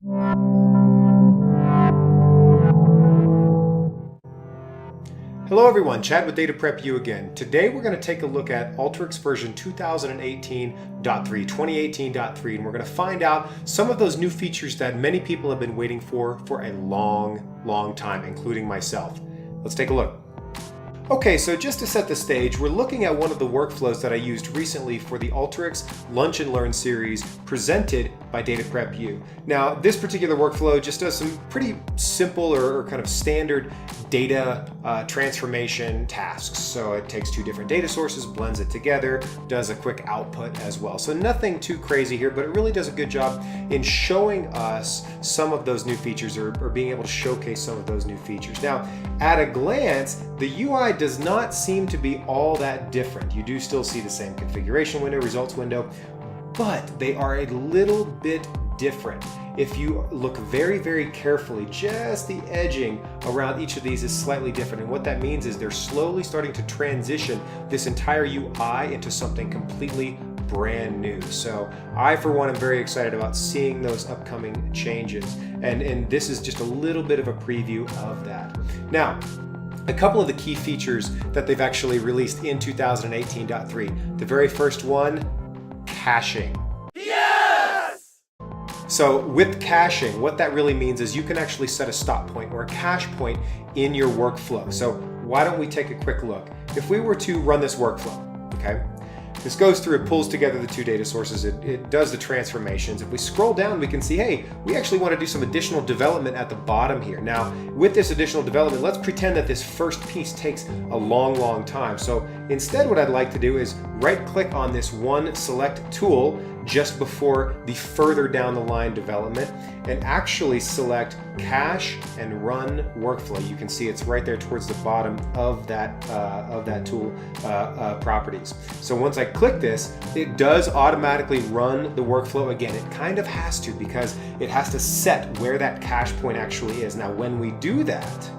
Hello everyone, Chad with Data Prep U again. Today we're going to take a look at Alteryx version 2018.3, 2018.3, and we're going to find out some of those new features that many people have been waiting for a long time, including myself. Let's take a look. Okay, so just to set the stage, we're looking at one of the workflows that I used recently for the Alteryx Lunch and Learn series presented by Data Prep U. Now, this particular workflow just does some pretty simple or kind of standard data transformation tasks. So it takes two different data sources, blends it together, does a quick output as well. So nothing too crazy here, but it really does a good job in showing us some of those new features or being able to showcase some of those new features. Now, at a glance, the UI does not seem to be all that different. You do still see the same configuration window, results window, but they are a little bit different. If you look very carefully, just the edging around each of these is slightly different. And what that means is they're slowly starting to transition this entire UI into something completely brand new. So I, for one, am very excited about seeing those upcoming changes. And this is just a little bit of a preview of that. Now, a couple of the key features that they've actually released in 2018.3. The very first one, caching. Yes! So with caching, what that really means is you can actually set a stop point or a cache point in your workflow. So why don't we take a quick look? If we were to run this workflow, okay? This goes through, it pulls together the two data sources, it does the transformations. If we scroll down, we can see, hey, we actually want to do some additional development at the bottom here. Now, with this additional development, let's pretend that this first piece takes a long time. So instead, what I'd like to do is right-click on this one select tool just before the further down the line development and actually select cache and run workflow. You can see it's right there towards the bottom of that tool properties. So once I click this, it does automatically run the workflow again. It kind of has to because it has to set where that cache point actually is. Now, when we do that,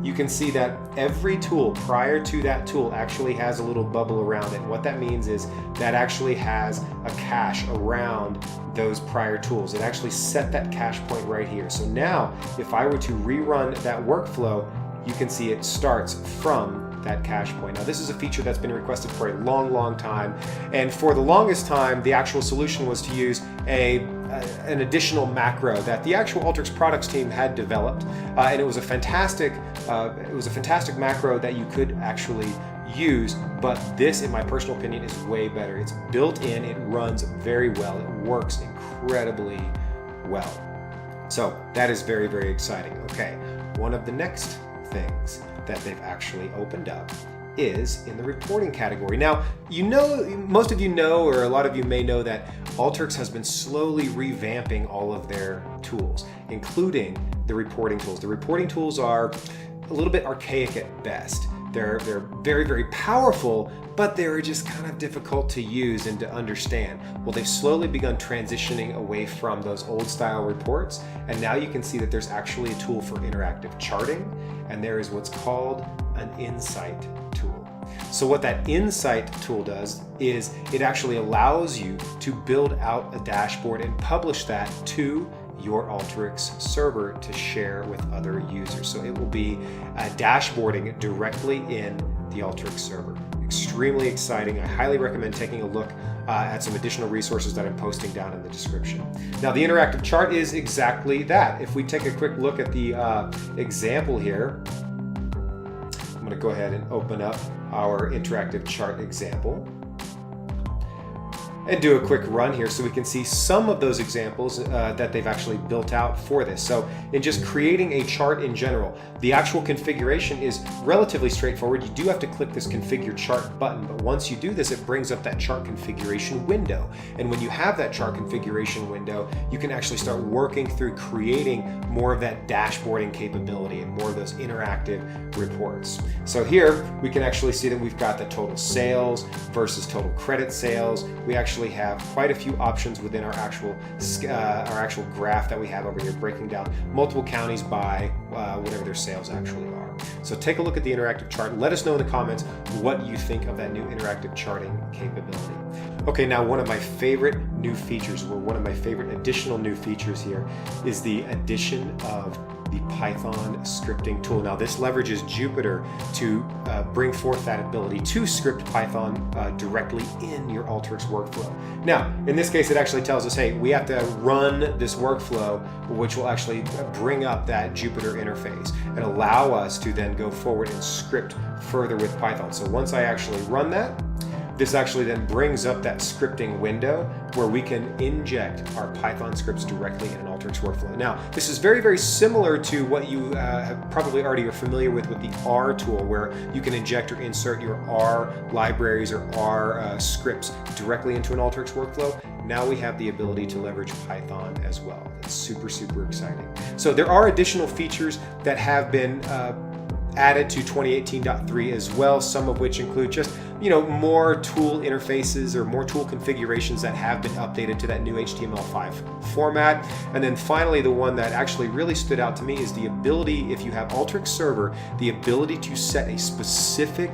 you can see that every tool prior to that tool actually has a little bubble around it. What that means is that actually has a cache around those prior tools. It actually set that cache point right here. So now, if I were to rerun that workflow, you can see it starts from that cache point. Now, this is a feature that's been requested for a long time, and for the longest time, the actual solution was to use an additional macro that the actual Alteryx products team had developed, and it was a fantastic macro that you could actually use. But this, in my personal opinion, is way better. It's built in, it runs very well, it works incredibly well. So that is very exciting. Okay, one of the next things that they've actually opened up is in the reporting category. Now, you know, most of you know, or a lot of you may know, that Alteryx has been slowly revamping all of their tools, including the reporting tools. The reporting tools are a little bit archaic at best. They're very powerful, but they're just kind of difficult to use and to understand. Well, they've slowly begun transitioning away from those old style reports, and now you can see that there's actually a tool for interactive charting, and there is what's called an insight tool. So what that insight tool does is it actually allows you to build out a dashboard and publish that to your Alteryx server to share with other users. So it will be dashboarding directly in the Alteryx server. Extremely exciting. I highly recommend taking a look at some additional resources that I'm posting down in the description. Now, the interactive chart is exactly that. If we take a quick look at the example here, I'm going to go ahead and open up our interactive chart example and do a quick run here so we can see some of those examples that they've actually built out for this. So in just creating a chart in general, the actual configuration is relatively straightforward. You do have to click this configure chart button, but once you do this, it brings up that chart configuration window. And when you have that chart configuration window, you can actually start working through creating more of that dashboarding capability and more of those interactive reports. So here we can actually see that we've got the total sales versus total credit sales. We actually have quite a few options within our actual graph that we have over here, breaking down multiple counties by whatever their sales actually are. So take a look at the interactive chart. Let us know in the comments what you think of that new interactive charting capability. Okay, now one of my favorite new features, or one of my favorite additional new features here, is the addition of the Python scripting tool. Now this leverages Jupyter to bring forth that ability to script Python directly in your Alteryx workflow. Now, in this case, it actually tells us, hey, we have to run this workflow, which will actually bring up that Jupyter interface and allow us to then go forward and script further with Python. So once I actually run that, this actually then brings up that scripting window where we can inject our Python scripts directly in an Alteryx workflow. Now, this is very, very similar to what you have probably already are familiar with the R tool, where you can inject or insert your R libraries or R scripts directly into an Alteryx workflow. Now we have the ability to leverage Python as well. It's super, super exciting. So there are additional features that have been added to 2018.3 as well, some of which include just more tool interfaces or more tool configurations that have been updated to that new HTML5 format. And then finally, the one that actually really stood out to me is the ability, if you have Alteryx Server, the ability to set a specific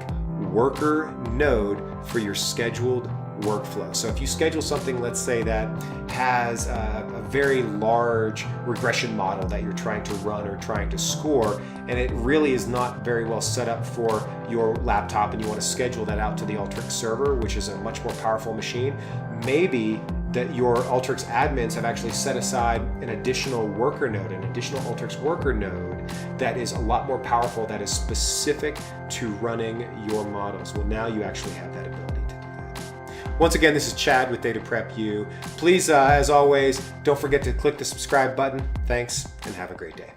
worker node for your scheduled workflow. So if you schedule something, let's say, that has a very large regression model that you're trying to run or trying to score, and it really is not very well set up for your laptop, and you want to schedule that out to the Alteryx server, which is a much more powerful machine, maybe that your Alteryx admins have actually set aside an additional worker node, an additional Alteryx worker node that is a lot more powerful, that is specific to running your models. Well, now you actually have that ability. Once again, this is Chad with Data Prep U. Please, as always, don't forget to click the subscribe button. Thanks, and have a great day.